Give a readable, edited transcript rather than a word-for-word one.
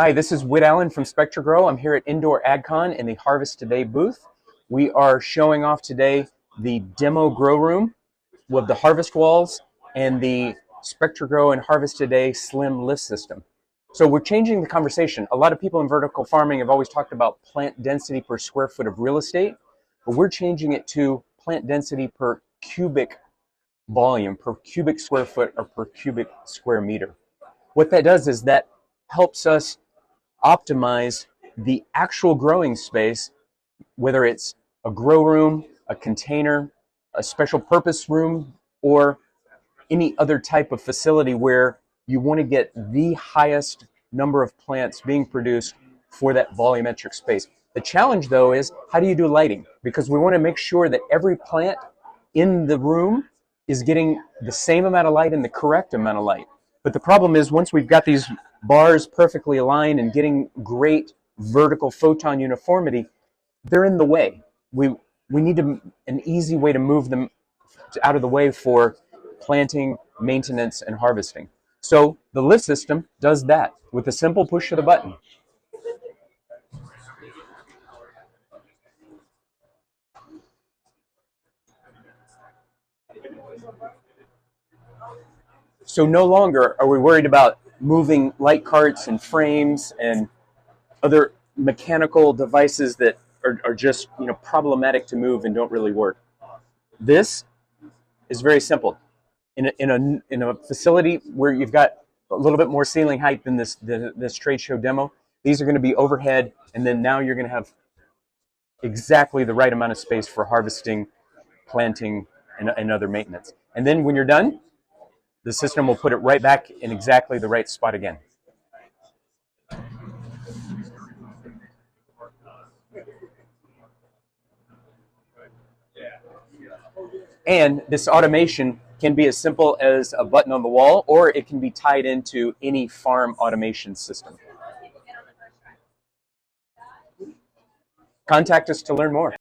Hi, this is Whit Allen from SpectraGrow. I'm here at Indoor AdCon in the Harvest Today booth. We are showing off today the demo grow room with the harvest walls and the SpectraGrow and Harvest Today slim lift system. So we're changing the conversation. A lot of people in vertical farming have always talked about plant density per square foot of real estate, but we're changing it to plant density per cubic volume, per cubic square foot, or per cubic square meter. What that does is that helps us optimize the actual growing space, whether it's a grow room, a container, a special purpose room, or any other type of facility where you want to get the highest number of plants being produced for that volumetric space. The challenge, though, is how do you do lighting? Because we want to make sure that every plant in the room is getting the same amount of light and the correct amount of light. But the problem is, once we've got these bars perfectly aligned and getting great vertical photon uniformity, they're in the way. We need an easy way to move them out of the way for planting, maintenance, and harvesting. So the lift system does that with a simple push of the button. So no longer are we worried about moving light carts and frames and other mechanical devices that are just problematic to move and don't really work. This is very simple. In a facility where you've got a little bit more ceiling height than this trade show demo, these are going to be overhead, and then now you're going to have exactly the right amount of space for harvesting, planting, and other maintenance. And then when you're done, the system will put it right back in exactly the right spot again. And this automation can be as simple as a button on the wall, or it can be tied into any farm automation system. Contact us to learn more.